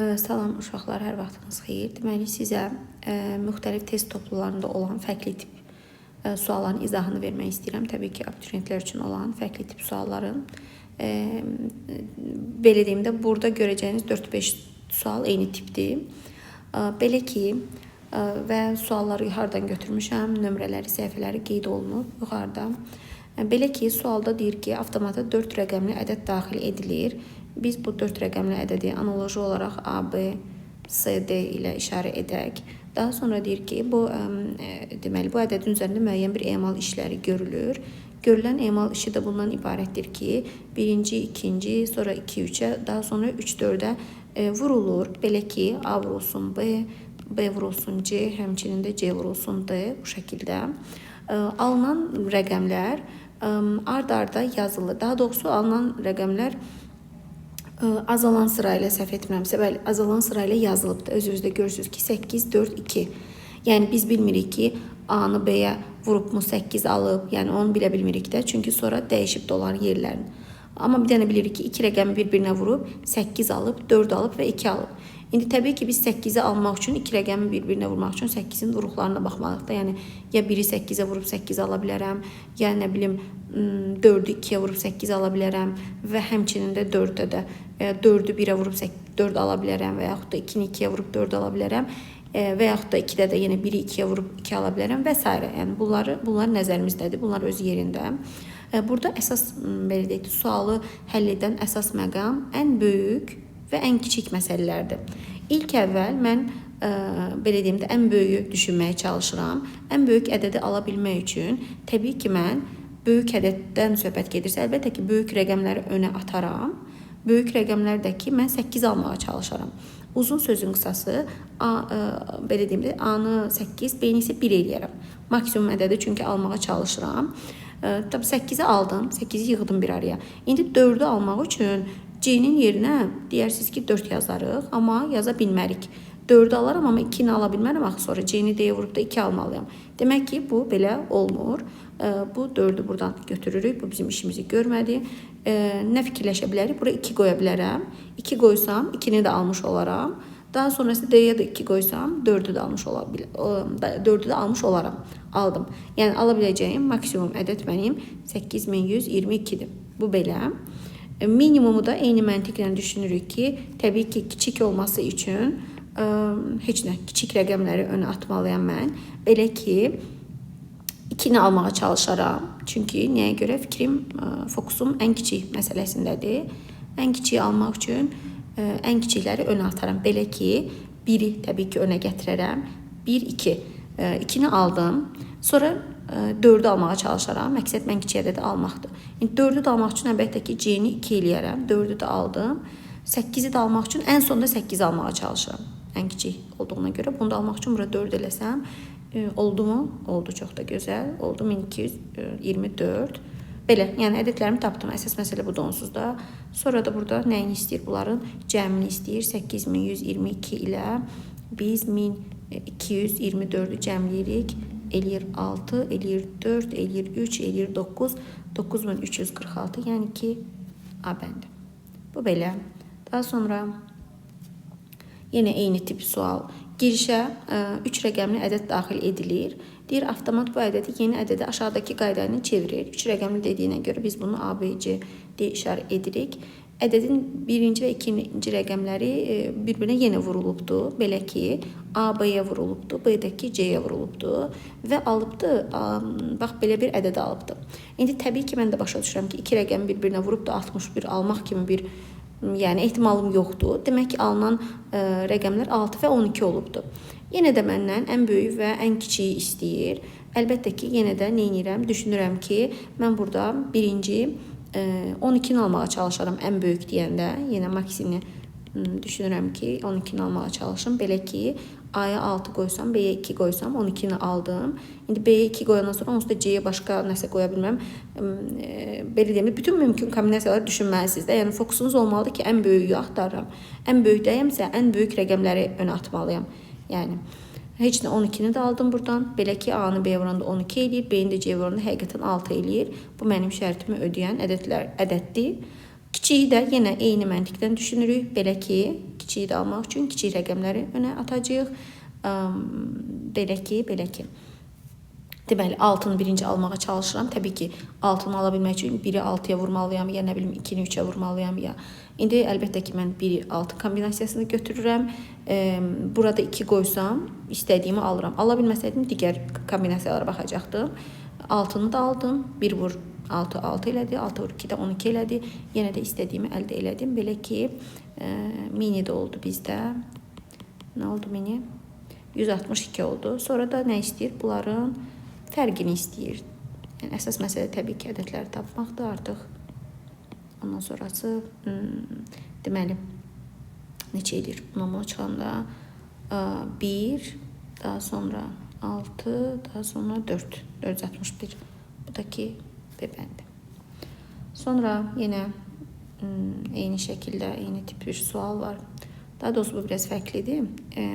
Salam uşaqlar, hər vaxtınız xeyir. Deməli, sizə müxtəlif test toplularında olan fərqli tip sualların izahını vermək istəyirəm. Təbii ki, abituriyentlər üçün olan fərqli tip sualların. Belə deyim də, burada görəcəyiniz 4-5 sual eyni tipdir. Belə ki, və sualları hardan götürmüşəm, nömrələri, səhifələri qeyd olunub yuxarıda. Belə ki, sualda deyir ki, avtomata 4 rəqəmli ədəd daxil edilir. Biz bu 4 rəqəmli ədədi analoji olaraq A, B, C, D ilə işarə edək. Daha sonra deyir ki, deməli, bu ədədin üzərində müəyyən bir emal işləri görülür. Görülən emal işi də bundan ibarətdir ki, birinci, ikinci, sonra 2-3-ə, daha sonra 3-4-ə vurulur. Belə ki, A vurulsun B, B vurulsun C, həmçinin də C vurulsun D, bu şəkildə. Alınan rəqəmlər ard-arda yazılır. Daha doğrusu alınan rəqəmlər azalan sırayla, səhv etmirəmsə, bəli, azalan sırayla yazılıbdır. Özünüzdə görürsünüz ki, 8, 4, 2. Yəni biz bilmirik ki, A-nı B-yə vurubmu 8 alıb, yəni onu bilə bilmirik də, çünki sonra dəyişib dolar yerlərini. Amma bir dənə bilirik ki, 2 rəqəmi bir-birinə vurub 8 alıb, 4 alıb və 2 alıb. İndi təbii ki, biz 8-i almaq üçün 2 rəqəmi bir-birinə vurmaq üçün 8-in vuruqlarına baxmalıyıq da. Yəni ya biri 8-ə vurub 8 ala bilərəm, ya nə bilim 4-ü 2-yə vurub 8 ala bilərəm və həmçinin də 4-ə də 4-ü 1-ə vurub 4 ala bilərəm və yaxud da 2-ni 2-yə vurub 4 ala bilərəm və yaxud da 2-də də yenə 1-i 2-yə vurub 2 ala bilərəm və s. Yəni bunlar nəzərimizdədir, bunlar öz yerində. Burada əsas belə deyək, sualı həll edən əsas məqam ən böyük və ən kiçik məsələlərdir. İlk əvvəl mən belə deyim də ən böyüyü düşünməyə çalışıram. Ən böyük ədədi ala bilmək üçün təbii ki, mən böyük ədəddən söhbət gedirsə, əlbəttə ki, böyük rəqəmləri önə ataram. Böyük rəqəmlərdəki mən 8 almağa çalışaram. Uzun sözün qısası, belə deyim də, A-nı 8, B-ni isə 1 eləyərəm. Maksimum ədədi çünki almağa çalışıram. Tabii 8-i aldım, 8-i yığdım bir araya. İndi 4-ü almaq üçün C-nin yerinə deyirsiniz ki, 4 yazarıq, amma yaza bilmərik. 4-ü alaram, amma 2-ni ala bilmərəm, axı sonra C-ni D-yə vurub da 2 almalıyam. Demək ki, bu belə olmur. Bu 4-ü buradan götürürük, bu bizim işimizi görmədi. Nə fikirləşə bilərik? Buraya 2 qoya bilərəm. 2 qoysam, 2-ni də almış olaram. Daha sonrası D-yə də 2 qoysam, 4-ü də almış olaram. Aldım. Yəni, ala biləcəyim maksimum ədəd mənim 8122-dir. Bu belə. Minimumu da eyni məntiqlə düşünürük ki, təbii ki, kiçik olması üçün heç nə, kiçik rəqəmləri önə atmalıyam mən. Belə ki, 2-ni almağa çalışaram. Çünki nəyə görə fikrim, fokusum ən kiçik məsələsindədir. Ən kiçiyi almaq üçün ən kiçikləri önə ataram. Belə ki, 1-i təbii ki, önə gətirərəm. 1, 2. 2-ni aldım. Sonra 4-ü almağa çalışaram. Məqsəd mən kiçik ədədi almaqdır. İndi 4-ü də almaq üçün əlbəttə ki, C-ni 2 eləyərəm. 4-ü də aldım. 8-i də almaq üçün ən sonda 8 almağa çalışıram. Ən kiçik olduğuna görə. Bunu da almaq üçün bura 4 eləsəm, oldu mu? Oldu, çox da gözəl. Oldu 1224. Belə, yəni ədədlərimi tapdım. Əsas məsələ budur onsuz da. Sonra da burada nəyini istəyir bunların? Cəmini istəyir. 8122 ilə biz 1224-ü cəmləyirik. Eləyir 6, eləyir 4, eləyir 3, eləyir 9, 9346, yəni ki, A bəndi. Bu belə. Daha sonra yenə eyni tip sual. Girişə 3 rəqəmli ədəd daxil edilir. Deyir, avtomat bu ədədi yeni ədədə aşağıdakı qayda ilə çevirir. 3 rəqəmli dediyinə görə biz bunu A, B, C deyə işarə edirik. Ədədin birinci və ikinci rəqəmləri bir-birinə yenə vurulubdur. Belə ki, A, B-yə vurulubdur, B-dəki C-yə vurulubdur və alıbdır, bax, belə bir ədəd alıbdır. İndi təbii ki, mən də başa düşürəm ki, 2 rəqəmi bir-birinə vurubdur, 61 almaq kimi bir ehtimalım yoxdur. Demək ki, alınan rəqəmlər 6 və 12 olubdur. Yenə də məndən ən böyük və ən kiçiyi istəyir. Əlbəttə ki, yenə də neynirəm? Düşünürəm ki, mən burada birinci 12-ni almağa çalışaram ən böyük deyəndə. Yenə maksimini düşünürəm ki, 12-ni almağa çalışım. Belə ki, A-ya 6 qoysam, B-yə 2 qoysam, 12-ni aldım. İndi B-yə 2 qoyandan sonra onsuz da C-yə başqa nəsə qoya bilməm. Belə deyim, bütün mümkün kombinasiyaları düşünməlisiniz də. Yəni, fokusunuz olmalıdır ki, ən böyüyü axtarıram. Ən böyükdəyəmsə, ən böyük rəqəmləri önə atmalıyam. Yəni, heç nə 12-ni də aldım buradan. Belə ki, A-nı B vuranda 12 eləyir, B-ni də C vuranda həqiqətən 6 eləyir. Bu mənim şərtimi ödəyən ədəddir. Kiçiyi də yenə eyni məntiqdən düşünürük. Belə ki, kiçiyi də almaq üçün kiçik rəqəmləri önə atacağıq. Belə ki. Deməli, 6-nı birinci almağa çalışıram. Təbii ki, 6-nı ala bilmək üçün 1-i 6-ya vurmalıyam, ya nə bilim 2-ni 3-ə vurmalıyam ya. İndi əlbəttə ki, mən 1-i 6 kombinasiyasını götürürəm. Burada 2 qoysam, istədiyimi alıram. Ala bilməsəydim, digər kombinasiyalara baxacaqdım. 6-nı da aldım. 1 vur 6, 6 elədi. 6 vur 2 də 12 elədi. Yenə də istədiyimi əldə elədim. Belə ki, mini də oldu bizdə. Nə oldu mini? 162 oldu. Sonra da nə istəyir? Bunların fərqini istəyir. Yəni, əsas məsələ təbii ki, ədədləri tapmaqdır artıq. Ondan sonrası, deməli, neçə edir? Buna çıxanda 1, daha sonra 6, daha sonra 4. 461. Bu da ki, B bəndi. Sonra yenə eyni şəkildə, eyni tip bir sual var. Daha doğrusu bu biraz fərqlidir.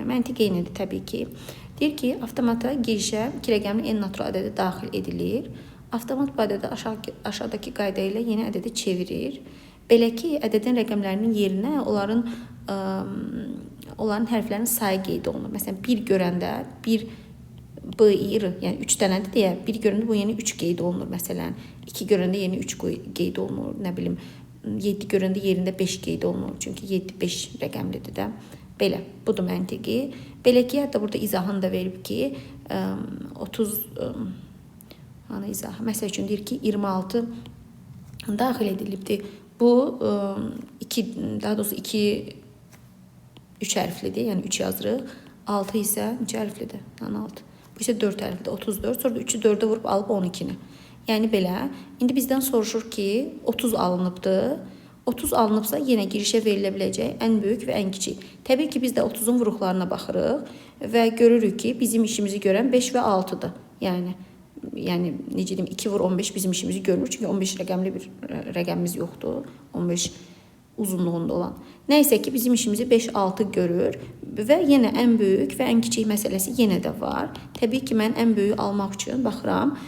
Məntiq eynidir təbii ki. Deyir ki, avtomata girişə 2 rəqəmli n natural ədədi daxil edilir. Avtomat bu ədədi aşağıdakı qayda ilə yeni ədədi çevirir. Belə ki, ədədin rəqəmlərinin yerinə onların hərflərinin sayı qeyd olunur. Məsələn, 1 görəndə 1 B, İ, yəni 3 dənədir deyə 1 görəndə bu yeni 3 qeyd olunur. Məsələn, 2 görəndə yeni 3 qeyd olunur. Nə bilim, 7 görəndə yerində 5 qeyd olunur. Çünki 7, 5 rəqəmlidir də. Belə, budur məntiqi. Belə ki, hətta burada izahını da verib ki, 30, hanı izahı? Məsəl üçün, deyir ki, 26 daxil edilibdir. Bu, daha doğrusu 2, 3 hərflidir, yəni 3 yazırıq. 6 isə 3 hərflidir, yəni 6. Bu isə 4 hərflidir, 34. Sonra da 3-ü 4-ə vurub alıb 12-ni. Yəni belə, indi bizdən soruşur ki, 30 alınıbdır. 30 alınıbsa yenə girişə verilə biləcək ən böyük və ən kiçik. Təbii ki, biz də 30-un vuruqlarına baxırıq və görürük ki, bizim işimizi görən 5 və 6-dır. Yəni necə deyim, 2 vur 15 bizim işimizi görmür. Çünki 15 rəqəmli bir rəqəmimiz yoxdur. 15 uzunluğunda olan. Nəysə ki, bizim işimizi 5-6 görür və yenə ən böyük və ən kiçik məsələsi yenə də var. Təbii ki, mən ən böyüyü almaq üçün baxıram.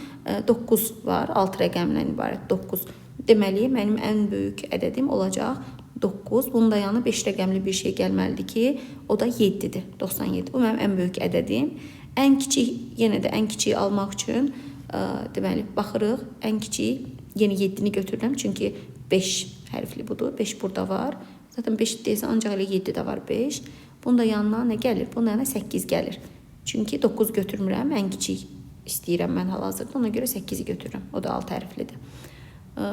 9 var, 6 rəqəmdən ibarət 9. Deməli, mənim ən böyük ədədim olacaq 9. Bunun da yanı 5 rəqəmli bir şey gəlməlidir ki, o da 7-dir, 97. Bu mənim ən böyük ədədim. Ən kiçik, yenə də ən kiçiyi almaq üçün deməli, baxırıq. Ən kiçik, yenə 7-ni götürürəm, çünki 5 hərfli budur. 5 burada var. Zaten 5 deyilsə, ancaq elə 7 də var 5. Bunun da yanına nə gəlir? Bunun yanına 8 gəlir. Çünki 9 götürmürəm, ən kiçik istəyirəm mən hal-hazırda. Ona görə 8-i götürürəm. O da 6 hərflidir.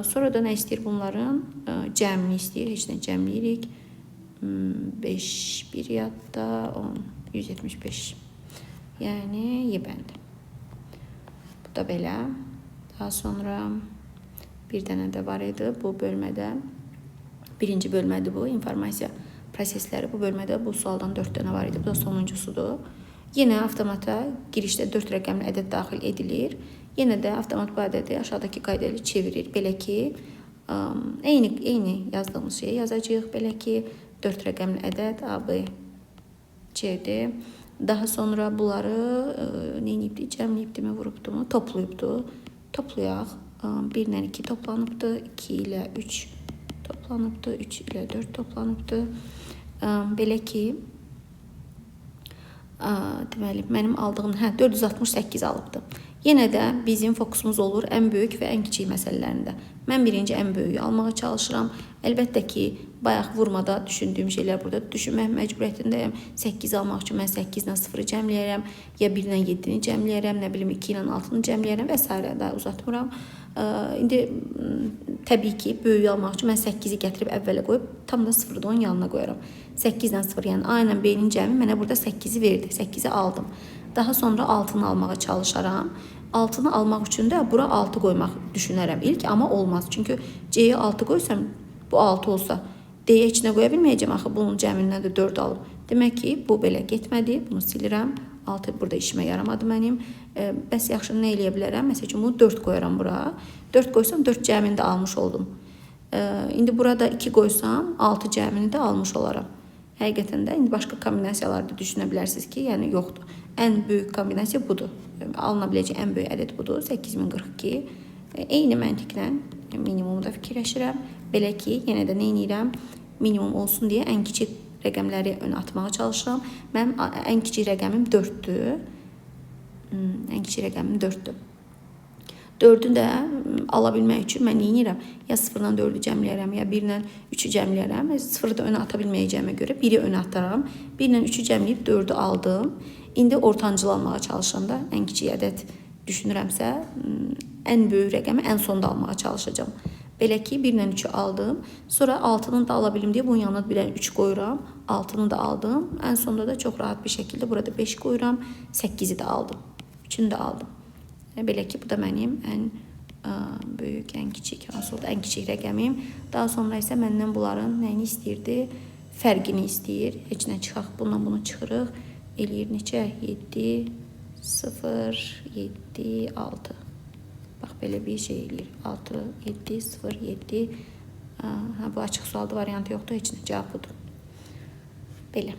Sonra da nə istəyir bunların? Cəmini istəyir. Heç nə cəmləyirik. 5, 1 yadda, 10, 175. Yəni, yebəndi. Bu da belə. Daha sonra bir dənə də var idi bu bölmədə. Birinci bölmədir bu, informasiya prosesləri. Bu bölmədə bu sualdan 4 dənə var idi. Bu da sonuncusudur. Yenə avtomata girişdə 4 rəqəmli ədəd daxil edilir. Yenə də avtomat bu ədədi aşağıdakı qayda ilə çevirir. Belə ki, eyni yazdığımız şeyi yazacağıq. Belə ki, 4 rəqəmli ədəd A, B, C-dir. Daha sonra bunları neyniyibdir? Cəmliyibdir mi, vurubdur mu? Toplayıbdır. Toplayaq. 1 ilə 2 toplanıbdır. 2 ilə 3 toplanıbdır. 3 ilə 4 toplanıbdır. Belə ki, deməli, mənim aldığım 468 alıbdır. Yenə də bizim fokusumuz olur ən böyük və ən kiçik məsələlərində. Mən birinci ən böyüyü almağa çalışıram. Əlbəttə ki, bayaq vurmada düşündüyüm şeylər burada düşünmək məcburiyyətindəyəm. 8 almaq üçün mən 8 ilə 0-ı cəmləyərəm, ya 1 ilə 7-ni cəmləyərəm, nə bilim 2 ilə 6-nı cəmləyərəm və s. Daha uzatmıram. İndi təbii ki, böyüyü almaq üçün mən 8-i gətirib əvvələ qoyub, tam da 0-ı da onun yanına qoyaram. 8 ilə 0, yəni A ilə B-nin cəmi mənə burada 8-i verdi. 8-i aldım. Daha sonra 6-nı almağa çalışaram. 6-nı almaq üçün də bura 6 qoymaq düşünərəm ilk, amma olmaz. Çünki C-yə 6 qoysam, bu 6 olsa, D-yə heç nə qoya bilməyəcəm. Axı, bunun cəmindən də 4 alıb. Demək ki, bu belə getmədi. Bunu silirəm. 6 burada işimə yaramadı mənim. Bəs yaxşı, nə eləyə bilərəm? Məsəl üçün, bunu 4 qoyaram bura. 4 qoysam, 4 cəmini də almış oldum. İndi burada 2 qoysam, 6 cəmini də almış olaram. Həqiqətən də indi başqa kombinasiyalarda düşünə bilərsiniz ki, yəni yoxdur. Ən böyük kombinasiya budur. Alına biləcək ən böyük ədəd budur. 8042. Eyni məntiqlə minimumu da fikirləşirəm. Belə ki, yenə də nə edirəm? Minimum olsun deyə ən kiçik rəqəmləri önə atmağa çalışıram. Mənim ən kiçik rəqəmim 4-dür. Ən kiçik rəqəmim 4-dür. 4-ü də ala bilmək üçün mən nə edirəm? Ya 0-dan 4-ü cəmləyərəm, ya 1-dən 3-ü cəmləyərəm. 0-ı da önə ata bilməyəcəyimə görə 1-i önə ataram. 1-dən 3-ü cəmləyib 4-ü aldım. İndi ortancıl almağa çalışıram da. Ən kiçik ədəd düşünürəmsə, ən böyük rəqəmi ən sonda almağa çalışacağam. Belə ki, 1-dən 3-ü aldım. Sonra 6-nı da ala bilim deyə bunun yanına bir dənə 3 qoyuram. 6-nı da aldım. Ən sonda da çox rahat bir şəkildə burada 5 qoyuram. 8-i də aldım. 3-ünü də aldım. Belə ki, bu da mənim ən böyük, ən kiçik, hansı oldu, ən kiçik rəqəmim. Daha sonra isə məndən bunların nəyini istəyirdi? Fərqini istəyir. Heç nə çıxaq, bundan bunu çıxırıq. Eləyir neçə? 7, 0, 7, 6. Bax, belə bir şey eləyir. 6, 7, 0, 7. Bu açıq sualda variantı yoxdur, heç nə, cavab budur. Belə.